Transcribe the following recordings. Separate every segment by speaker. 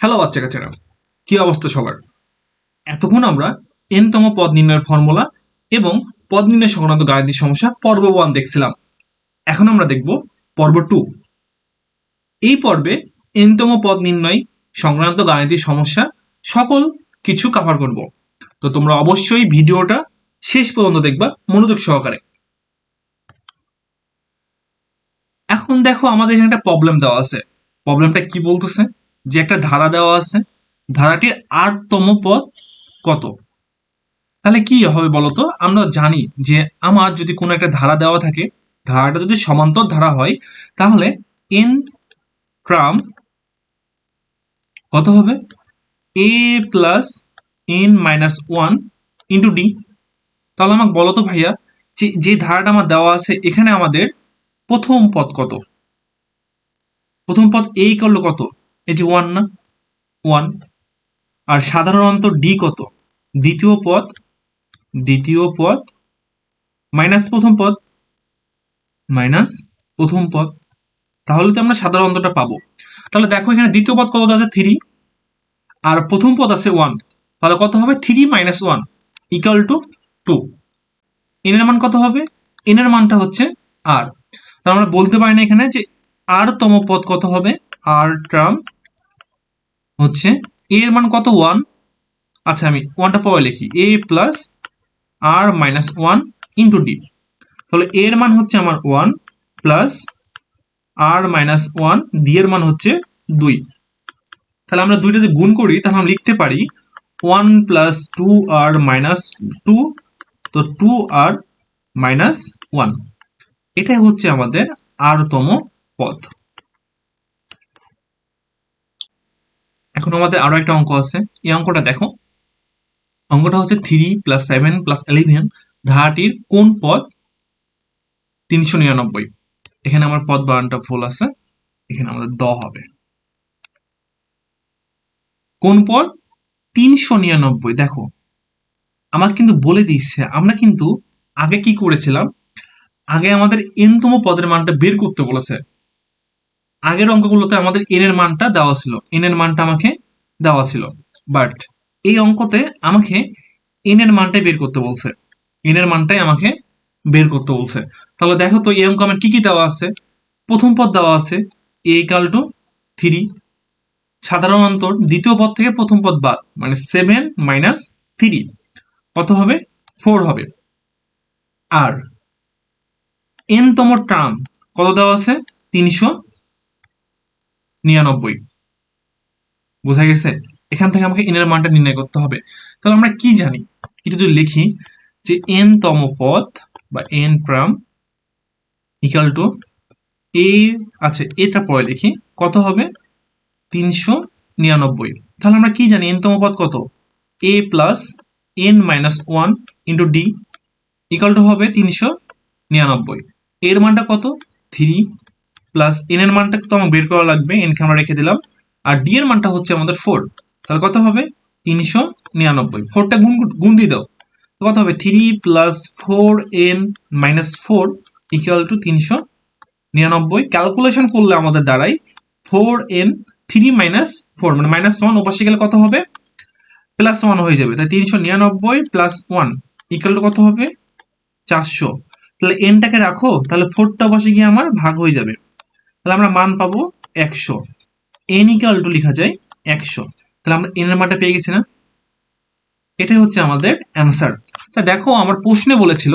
Speaker 1: Hello বাচ্চা কাচ্চারা, কি অবস্থা সবার? এতক্ষণ আমরা তম পদ নির্ণয়ের ফর্মুলা এবং পদ নির্ণয় সংক্রান্ত গাণিতিক সমস্যা পর্ব 1 দেখছিলাম। এখন আমরা দেখব পর্ব 2। এই পর্বে তম পদ নির্ণয় সংক্রান্ত গাণিতিক সমস্যা সকল কিছু কভার করব। তো তোমরা অবশ্যই ভিডিওটা শেষ পর্যন্ত দেখবা মনোযোগ সহকারে। এখন দেখো, আমাদের এখানে একটা প্রবলেম দেওয়া আছে। প্রবলেমটা কি বলতেছে? যে একটা ধারা দেওয়া আছে, ধারাটির 8তম পদ কত? তাহলে কি হবে বলতো? আমরা জানি যে আমার যদি কোনো একটা ধারা দেওয়া থাকে, ধারাটা যদি সমান্তর ধারা হয়, তাহলে n ট্রাম কত হবে? a plus n minus 1 into D. তাহলে আমাকে বলো তো ভাইয়া, যে ধারাটা আমার দেওয়া আছে, এখানে আমাদের প্রথম পদ কত? প্রথম পদ a করলো কত? এই যে 1 না, 1। আর সাধারণত ডি কত? দ্বিতীয় পদ, দ্বিতীয় পদ মাইনাস প্রথম পদ, মাইনাস প্রথম পদ। তাহলে তো আমরা সাধারণ অন্তরটা পাবো। তাহলে দেখো, এখানে দ্বিতীয় পদ কত আছে? 3, আর প্রথম পদ আছে 1। তাহলে কত হবে? 3 মাইনাস 1 ইকুয়াল টু 2। এন এর মান কত হবে? এন এর মানটা হচ্ছে আর। তাহলে আমরা বলতে পারি না এখানে যে আর তম পদ কত হবে? আর টার্ম হচ্ছে এ এর মান কত? 1। আচ্ছা, আমি 1টা পরে লিখি, এ প্লাস আর মাইনাস 1 ইন্টু ডি। তাহলে এ এর মান হচ্ছে আমার 1 প্লাস আর মাইনাস 1, ডি এর মান হচ্ছে 2। তাহলে আমরা দুইটা যদি গুণ করি, তাহলে আমরা লিখতে পারি 1 প্লাস 2 আর মাইনাস 2, তো 2 আর মাইনাস 1। এটাই হচ্ছে আমাদের আরতম পদ। এখন আমাদের আরো একটা অঙ্ক আছে, এই অঙ্কটা দেখো। অঙ্কটা হচ্ছে 3 প্লাস 7 প্লাস 11 ধারাটির কোন পদ 399? এখানে আমার পদ বানানটা ভুল আছে, এখানে আমাদের দ হবে। কোন পদ 399? দেখো, আমার কিন্তু বলে দিচ্ছে, আমরা কিন্তু আগে কি করেছিলাম, আগে আমাদের তম পদের মানটা বের করতে বলেছে। আগের অঙ্কগুলোতে আমাদের এন এর মানটা দেওয়া ছিল, এন এর মানটা আমাকে দেওয়া ছিল, বাট এই অঙ্কতে আমাকে এন এর মানটাই বের করতে বলছে, এন এর মানটাই আমাকে বের করতে বলছে। তাহলে দেখো তো, এই অঙ্ক আমার কি কি দেওয়া আছে? প্রথম পদ দেওয়া আছে এ ইকাল টু 3, সাধারণ অন্তর দ্বিতীয় পদ থেকে প্রথম পদ বাদ, মানে 7 মাইনাস 3 কত হবে? 4 হবে। আর তম টার্ম কত দেওয়া আছে? 399। বোঝা গেছে? এখান থেকে আমাকে এর মানটা নির্ণয় করতে হবে। তাহলে আমরা কি জানি, এটা যদি লিখি যে তম পদ বা টার্ম ইকুয়াল টু এ, আচ্ছা এটা পরে লিখি, কত হবে? 399। তাহলে আমরা কি জানি, তম পদ কত? A plus n minus 1 into d equal to হবে 399। এর মানটা কত? 3 প্লাস n এর মানটা তো আমাকে বের করা লাগবে, n কে আমরা রেখে দিলাম, আর ডি এর মানটা হচ্ছে আমাদের 4। তাহলে কত হবে? 399। 4টা গুণ গুণ দিয়ে দাও, কত হবে? 3 plus 4n minus 4 equal to 399। Calculation করলে আমাদের দাঁড়ায় 4n 3 মাইনাস 4 মানে মাইনাস 1, ওপাশে গেলে কত হবে? প্লাস 1 হয়ে যাবে। তাই 399 প্লাস 1 ইকুয়াল টু কত হবে? 400। তাহলে এনটাকে রাখো, তাহলে 4টা পাশে গিয়ে আমার ভাগ হয়ে যাবে, তাহলে আমরা মান পাবো 100। এন ইকুয়াল টু লেখা যায় 100। তাহলে আমরা এন এর মানটা পেয়ে গেছি না? এটাই হচ্ছে আমাদের অ্যান্সার। তা দেখো, আমার প্রশ্নে বলেছিল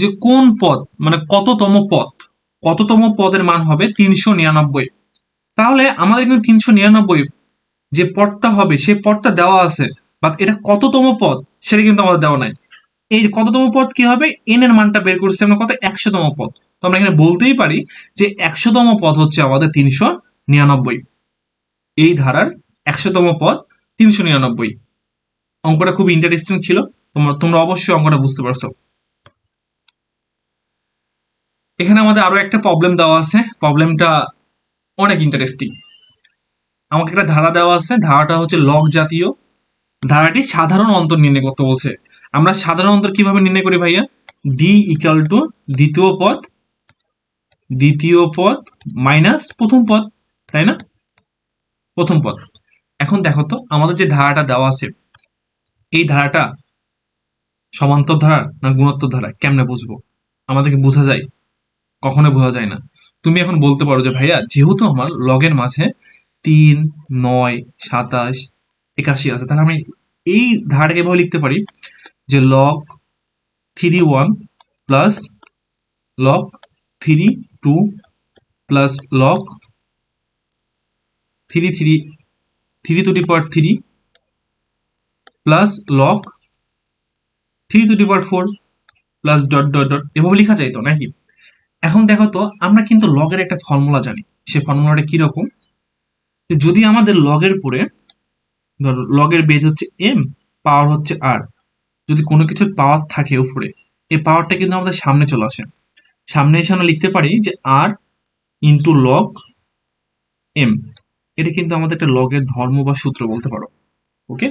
Speaker 1: যে কোন পদ, মানে কততম পদ, কততম পদের মান হবে 399। তাহলে আমাদের কিন্তু 399 যে পদটা হবে, সেই পদটা দেওয়া আছে, বাট এটা কততম পদ সেটা কিন্তু আমাদের দেওয়া নাই। এই যে কততম পদ কি হবে, এন এর মানটা বের করছি আমরা কত? 100তম পদ। তো আমরা এখানে বলতেই পারি যে 100তম পদ হচ্ছে আমাদের 399। এই ধারার 100তম পদ 399। অঙ্কটা খুব ইন্টারেস্টিং ছিল, তোমরা অবশ্যই অঙ্কটা বুঝতে পারছো। এখানে আমাদের আরো একটা প্রবলেম দেওয়া আছে, প্রবলেমটা অনেক ইন্টারেস্টিং। আমাকে একটা ধারা দেওয়া আছে, ধারাটা হচ্ছে লগ জাতীয়, ধারাটি সাধারণ অন্তর নির্ণয় করতে বলছে। আমরা সাধারণ অন্তর কিভাবে নির্ণয় করি ভাইয়া? ডি ইকুয়াল টু দ্বিতীয় পদ, দ্বিতীয় পদ মাইনাস প্রথম পদ, তাই না? প্রথম পদ। এখন দেখো তো আমাদের যে ধারাটা দেওয়া আছে, এই ধারাটা সমান্তর ধারা না গুণোত্তর ধারা কেমনে বুঝবো? আমাদেরকে বোঝা যায়? কখনো বোঝা যায় না। তুমি এখন বলতে পারো যে ভাইয়া যেহেতু আমার লগের মাঝে 3, 9, 27, 81 আছে, তাহলে আমি এই ধারাটাকে এভাবে লিখতে পারি যে log 3 1 plus log 3 2 plus log 3 plus log 3 plus dot dot dot, এভাবে লেখা যায় তো নাকি? এখন দেখো তো আমরা কিন্তু লগের একটা ফর্মুলা জানি। সে ফর্মুলাটা কিরকম, যে যদি আমাদের লগের পরে ধরো লগের বেজ হচ্ছে এম, পাওয়ার হচ্ছে আর, যদি কোনো কিছুর পাওয়ার থাকে উপরে, এই পাওয়ারটা কিন্তু আমাদের সামনে চলে আসে। সামনে এসে আমরা লিখতে পারি যে আর ইন্টু লগ এম। এটা কিন্তু আমাদের একটা লগের ধর্ম বা সূত্র বলতে পারো। ওকে,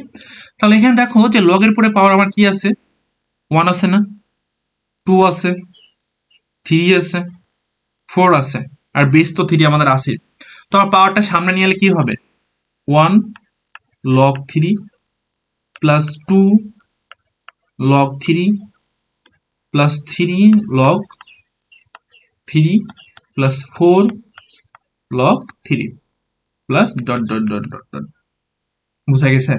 Speaker 1: তাহলে এখানে দেখো যে লগের পরে পাওয়ার আমার কি আছে, 1 আছে না, 2 আছে, 3 আছে, 4 আছে, আর বেস তো 3 আমাদের আছে। তো আমার পাওয়ারটা সামনে নিয়ে এলে কি হবে, 1 log 3 plus 2 log 3 plus 3 log 3 plus 4 log 3 plus dot dot dot dot dot. বুঝা গেছে?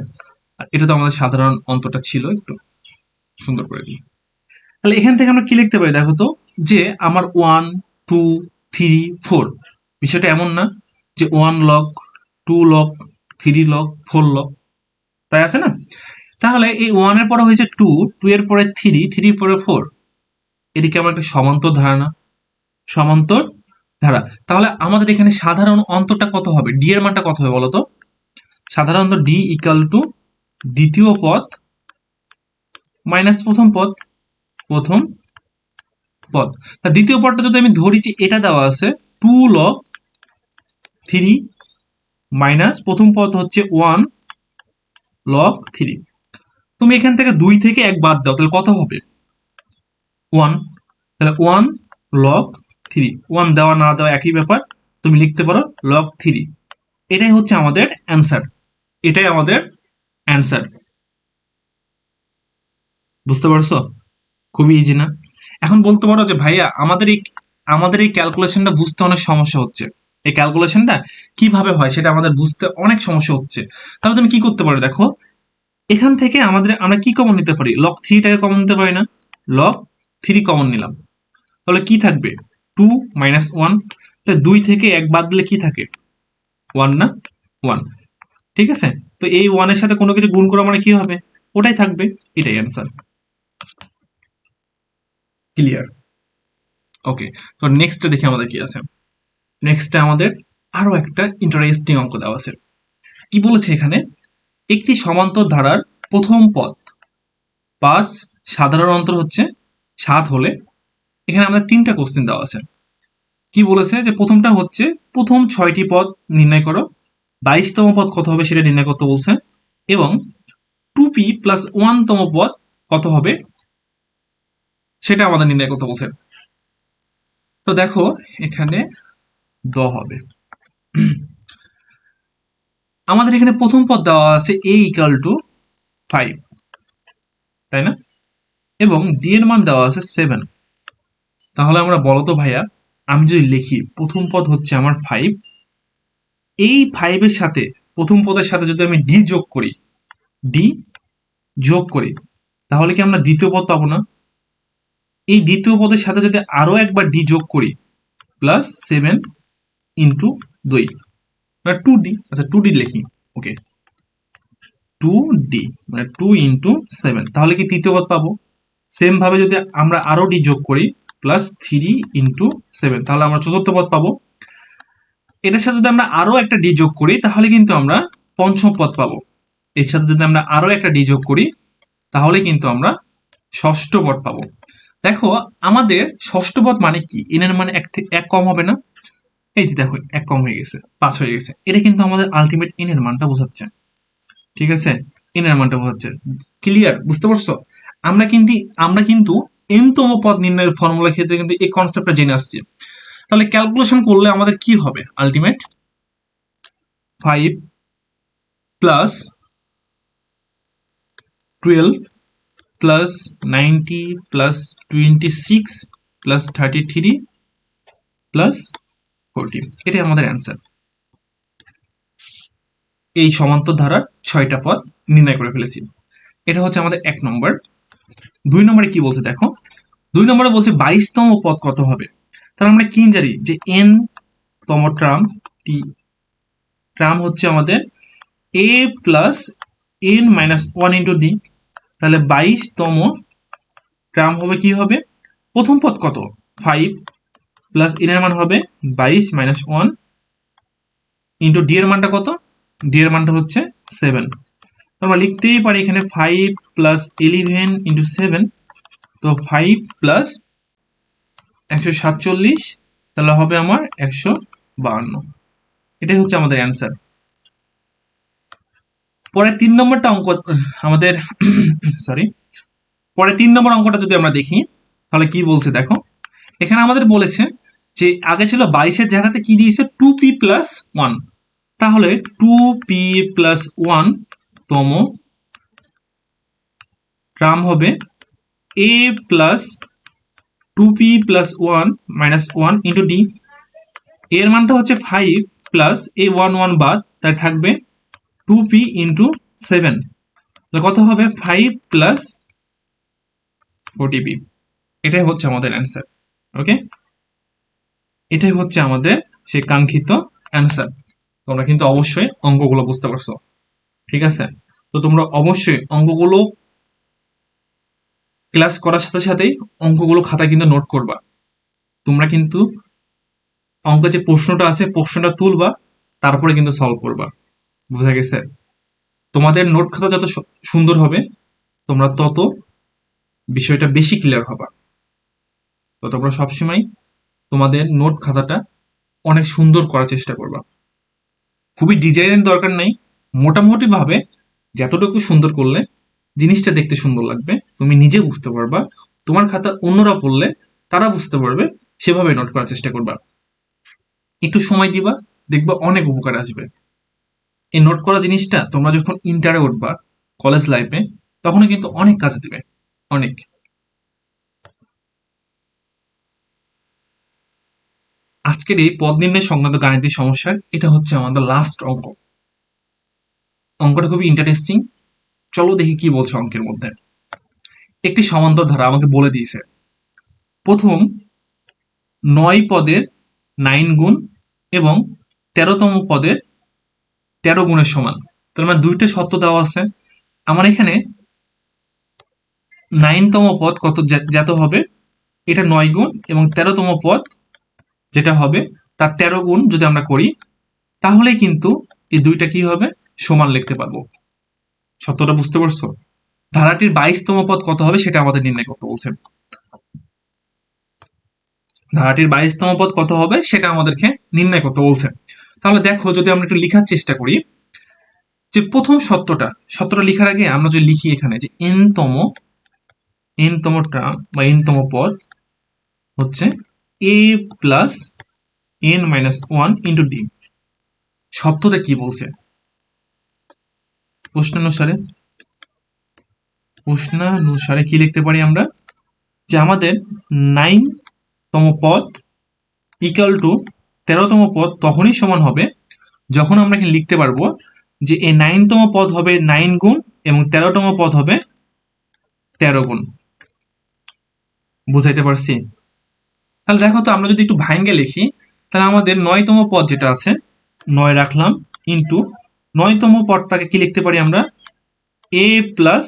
Speaker 1: আর এটা তো আমাদের সাধারণ অন্তটা ছিল, একটু সুন্দর করে দিই। তাহলে এখান থেকে আমরা কি লিখতে পারি দেখো তো, যে আমার 1 2 3 4, বিষয়টা এমন না যে 1 log 2 log 3 log 4 log, তাই আছে না? তাহলে এই 1 এর পরে হয়েছে 2, 2 এর পরে 3, 3 এর পরে 4, এটিকে আমার একটা সমান্তর ধারণা, সমান্তর ধারা। তাহলে আমাদের এখানে সাধারণ অন্তরটা কত হবে, ডি এর মানটা কত হবে বলো তো? সাধারণত ডি ইকুয়াল টু দ্বিতীয় পদ মাইনাস প্রথম পদ, প্রথম পদ। দ্বিতীয় পদটা যদি আমি ধরি যে এটা দেওয়া আছে 2 log 3 মাইনাস প্রথম পদ হচ্ছে 1 log 3। তুমি এখান থেকে 2 থেকে 1 বাদ দাও, তাহলে কত হবে, 1। তাহলে 1 log 3, 1 দেওয়া না দেওয়া একই ব্যাপার, তুমি লিখতে পারো log 3। এটাই হচ্ছে আমাদের অ্যান্সার, এটাই আমাদের অ্যান্সার। বুঝতে পারছো? খুবই ইজি না? এখন বলতে পারো যে ভাইয়া আমাদের এই ক্যালকুলেশনটা বুঝতে অনেক সমস্যা হচ্ছে, এই ক্যালকুলেশনটা কিভাবে হয় সেটা আমাদের বুঝতে অনেক সমস্যা হচ্ছে। তাহলে তুমি কি করতে পারো দেখো, এখান থেকে আমরা কি কমন নিতে পারি, লগ 3টাকে কমন নিতে পারি না, লগ 3 কমন নিলাম, তাহলে কি থাকবে 2 মাইনাস 1, তাহলে 2 থেকে 1 বাদ দিলে কি থাকে, 1 না, 1। ঠিক আছে, তো এই 1 এর সাথে কোনো কিছু গুণ করা মানে কি হবে, ওটাই থাকবে, এটাই অ্যান্সার। ক্লিয়ার? ওকে, তো নেক্সটে দেখি আমাদের কি আছে। নেক্সটে আমাদের আরো একটা ইন্টারেস্টিং অঙ্ক দেওয়া আছে। কি বলেছে এখানে, একটি সমান্তর ধারার প্রথম পদ 5, সাধারণ অন্তর হচ্ছে 7 হলে, এখানে আমাদের 3টা কোশ্চেন দেওয়া আছে। কি বলেছে যে প্রথমটা হচ্ছে প্রথম 6টি পদ নির্ণয় করো, 22তম পদ কত হবে সেটা নির্ণয় করতে বলছে, এবং 2p প্লাস 1তম পদ কত হবে সেটা আমাদের নির্ণয় করতে বলছে। তো দেখো এখানে দ হবে, আমাদের এখানে প্রথম পদ দেওয়া আছে a ইকুয়াল টু 5, তাই না, এবং d এর মান দেওয়া আছে 7। তাহলে আমরা বলো তো ভাইয়া, আমি যদি লিখি প্রথম পদ হচ্ছে আমার 5, এই 5 এর সাথে প্রথম পদের সাথে যদি আমি d যোগ করি তাহলে কি আমরা দ্বিতীয় পদ পাবো না? এই দ্বিতীয় পদের সাথে যদি আরো একবার d যোগ করি, প্লাস 7 ইন্টু 2, 2d, আচ্ছা 2d লিখি, ওকে 2d মানে 2 ইন্টু 7, তাহলে কি তৃতীয় পদ পাবো? সেম ভাবে যদি আমরা আরো d যোগ করি, প্লাস 3 ইন্টু 7, তাহলে আমরা চতুর্থ পদ পাবো। এটার সাথে যদি আমরা আরো একটা d যোগ করি তাহলে কিন্তু আমরা পঞ্চম পদ পাবো। এর সাথে যদি আমরা আরো একটা d যোগ করি তাহলে কিন্তু আমরা ষষ্ঠ পদ পাবো। দেখো আমাদের ষষ্ঠ পদ মানে কি, n এর মানে এক কম হবে না, এই যে দেখো 1 কম হয়ে গেছে, 5 হয়ে গেছে, এটা কিন্তু আমাদের আলটিমেট n এর মানটা বোঝাচ্ছে। ঠিক আছে, n এর মানটা বোঝাচ্ছে। ক্লিয়ার? বুঝতে পারছো? আমরা কিন্তু n তম পদ নির্ণয়ের ফর্মুলার ক্ষেত্রে কিন্তু এই কনসেপ্টটা জেনে আসছি। তাহলে ক্যালকুলেশন করলে আমাদের কি হবে, ultimate 5 plus 12 plus 90 plus 26 plus 33 plus 40, এটাই আমাদের অ্যান্সার। এই সমান্তর ধারার 6টা পদ নির্ণয় করে ফেলেছি। এটা হচ্ছে আমাদের 1 নম্বর। 2 নম্বরে কি বলছে দেখো, 2 নম্বরে বলছে 22তম পদ কত হবে। তাহলে আমরা কি জানি যে n তম ট্রাম হচ্ছে আমাদের a plus n minus 1 into d। তাহলে 22তম ট্রাম হবে কি হবে, প্রথম পদ কত 5 প্লাস n এর মান হবে 22 মাইনাস 1 ইন্টু d এর মানটা কত, d এর মানটা হচ্ছে 7। আমরা লিখতেই পারি এখানে 5 প্লাস 11 ইন্টু 7, তো 5 প্লাস 147, তাহলে হবে আমার 152। এটাই হচ্ছে আমাদের অ্যান্সার। পরে 3 নম্বরটা অঙ্ক আমাদের সরি, পরে 3 নম্বর অঙ্কটা যদি আমরা দেখি তাহলে কি বলছে দেখো, এখানে আমাদের বলেছে যে আগে ছিল 22-এর জায়গাতে কি দিয়েছে 2p প্লাস 1, তাহলে 2p প্লাস 1 তম ট্রাম হবে a plus 2p plus 1 minus 1 into d। এর মানটা হচ্ছে 5 প্লাস এই 1 1 বাদ, তাই থাকবে 2p ইন্টু 7, কত হবে 5 প্লাস 40p। এটাই হচ্ছে আমাদের অ্যান্সার। ওকে, এটাই হচ্ছে আমাদের সেই কাঙ্ক্ষিত অ্যান্সার। তোমরা কিন্তু অবশ্যই অঙ্কগুলো বুঝতে পারছো, ঠিক আছে? তো তোমরা অবশ্যই অঙ্কগুলো ক্লাস করার সাথে সাথেই অঙ্কগুলো খাতায় কিন্তু নোট করবা। তোমরা কিন্তু অঙ্কের যে প্রশ্নটা আছে প্রশ্নটা তুলবা, তারপরে কিন্তু সলভ করবা। বুঝা গেছে? তোমাদের নোট খাতা যত সুন্দর হবে তোমরা তত বিষয়টা বেশি ক্লিয়ার হবা। তো তোমরা সবসময় তোমাদের নোট খাতাটা অনেক সুন্দর করার চেষ্টা করবা। খুবই ডিজাইনের দরকার নেই, মোটামুটি ভাবে যতটুকু সুন্দর করলে জিনিসটা দেখতে সুন্দর লাগবে, তুমি নিজে বুঝতে পারবা, তোমার খাতা অন্যরা পড়লে তারা বুঝতে পারবে, সেভাবে নোট করার চেষ্টা করবা। একটু সময় দিবা, দেখবা অনেক উপকার আসবে। এই নোট করা জিনিসটা তোমরা যখন ইন্টারে উঠবা, কলেজ লাইফে, তখনও কিন্তু অনেক কাজে দিবে, অনেক। আজকের এই পদ নির্ণয় সংক্রান্ত গাণিতিক সমস্যার এটা হচ্ছে আমাদের লাস্ট অঙ্ক। অঙ্কটা খুবই ইন্টারেস্টিং। চলো দেখি কি বলছে অঙ্কের মধ্যে। একটি সমান্তর ধারা আমাকে বলে দিয়েছে প্রথম 9 পদের 9 গুণ এবং 13তম পদের 13 গুণের সমান। তার মানে দুইটা শর্ত দেওয়া আছে। আমার এখানে 9তম পদ কত যত হবে, এটা 9 গুণ, এবং 13তম পদ যেটা হবে তার 13 গুণ যদি আমরা করি, তাহলে কিন্তু এই দুইটা কি হবে, সমান লিখতে পারবো। শর্তটা বুঝতে পারছো? ধারাটির 22তম পদ কত হবে সেটা আমাদের নির্ণয় করতে বলছে। ধারাটির 22তম পদ কত হবে সেটা আমাদেরকে নির্ণয় করতে বলছে। তাহলে দেখো, যদি আমরা একটু লেখার চেষ্টা করি, যে প্রথম সত্যটা লেখার আগে আমরা যদি লিখি এখানে যে এনতম টার্ম বা এনতম পদ হচ্ছে a plus n minus 1 into d। সত্যটা কি বলছে প্রশ্নানুসারে কি লিখতে পারি আমরা, যে আমাদের 9তম পদ ইকুয়াল টু 13তম পদ তখনই সমান হবে যখন আমরা এখানে লিখতে পারবো যে এই 9তম পদ হবে 9 গুণ এবং 13তম পদ হবে 13 গুণ। বুঝাইতে পারছি? তাহলে দেখো তো, আমরা যদি একটু ভাঙ্গে লিখি, তাহলে আমাদের 9তম পদ যেটা আছে 9 রাখলাম ইন্টু 9তম পদটাকে কি লিখতে পারি আমরা, a plus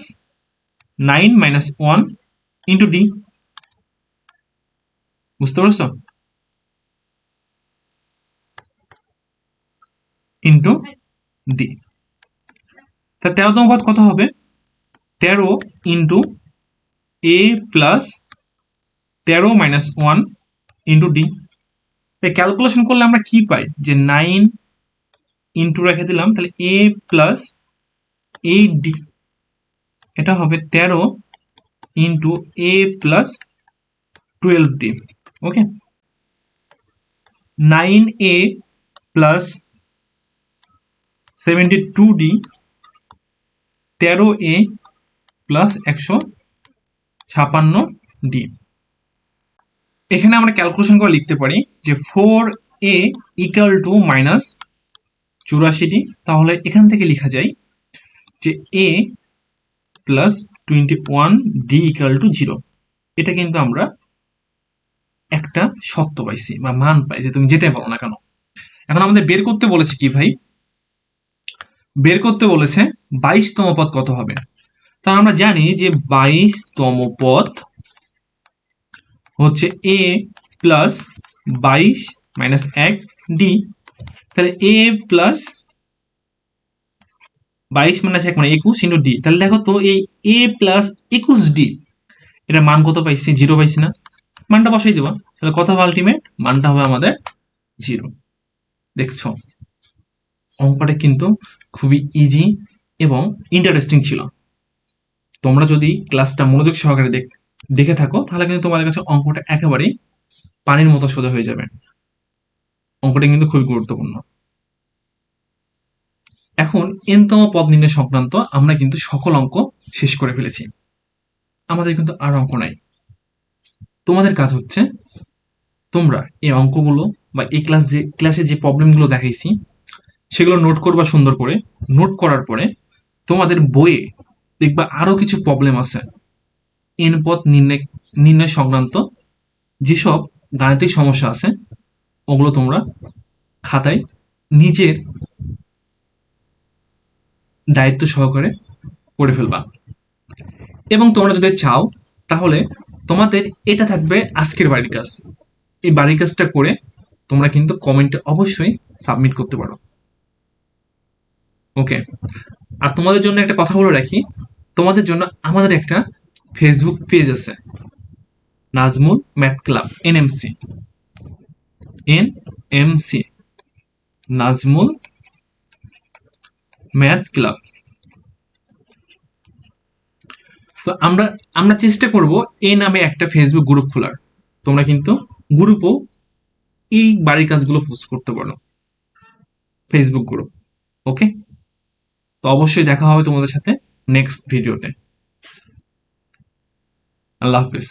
Speaker 1: 9 minus 1 into d। বুঝতে পারছো? Into d। তা 13তম পদ কত হবে, 13 into a plus 13 minus 1 into d। Calculation করলে আমরা কি পাই, যে 9 ইন্টু রেখে দিলাম, তাহলে a প্লাস 8d, এটা হবে 13 into a plus 12d। Okay, 9a plus 72d 13a plus 156d। এখানে আমরা ক্যালকুলেশন করে লিখতে পারি যে 4a equal to minus 84d। তাহলে এখান থেকে লেখা যায় যে a plus 21d equal to 0। এটা কিন্তু আমরা একটা সত্য পাইছি বা মান পাই, যে তুমি যেটাই বলো না কেন। এখন আমাদের বের করতে বলেছে কি ভাই? বের করতে বলেছে 22তম পদ কত হবে। তা আমরা জানি যে 22তম পদ হচ্ছে a প্লাস 22 মাইনাস 1d। তাহলে a প্লাস 22 মাইনাস 1 মানে 21 ইন্টু d। তাহলে দেখো তো এই a প্লাস 21d এটা মান কত পাইছি? 0 পাইছি না? মানটা বসাই দেবা, তাহলে কত হবে আলটিমেট? মানটা হবে আমাদের 0। দেখছো, অঙ্কটা কিন্তু খুবই ইজি এবং ইন্টারেস্টিং ছিল। তোমরা যদি ক্লাসটা মনোযোগ সহকারে দেখে থাকো তাহলে কিন্তু তোমাদের কাছে অঙ্কটা একেবারেই পানির মতো সোজা হয়ে যাবে। অঙ্কটা কিন্তু খুবই গুরুত্বপূর্ণ। এখন এনতম পদ নির্ণয় সংক্রান্ত আমরা কিন্তু সকল অঙ্ক শেষ করে ফেলেছি। আমাদের কিন্তু আর অঙ্ক নাই। তোমাদের কাজ হচ্ছে তোমরা এই অঙ্কগুলো বা এই ক্লাসে যে প্রবলেমগুলো দেখাইছি সেগুলো নোট করবা সুন্দর করে। নোট করার পরে তোমাদের বইয়ে দেখবা আরো কিছু প্রবলেম আছে এন পদ নির্ণয় সংক্রান্ত যেসব গাণিতিক সমস্যা আছে ওগুলো তোমরা খাতায় নিজের দায়িত্ব সহকারে করে ফেলবা। এবং তোমরা যদি চাও তাহলে তোমাদের এটা থাকবে আজকের বাড়ির কাজ। এই বাড়ির কাজটা করে তোমরা কিন্তু কমেন্টে অবশ্যই সাবমিট করতে পারো। ওকে, আর তোমাদের জন্য একটা কথা বলে রাখি, তোমাদের জন্য আমাদের একটা ফেসবুক পেজ আছে, Nazmul math club, NMC. Nazmul math club. তো আমরা চেষ্টা করব এই নামে একটা ফেসবুক গ্রুপ খোলার। তোমরা কিন্তু গ্রুপও এই বাড়ির কাজগুলো পোস্ট করতে পারো, ফেসবুক গ্রুপ। ওকে, তো অবশ্যই দেখা হবে তোমাদের সাথে নেক্সট ভিডিওতে। আল্লাহ হাফিজ।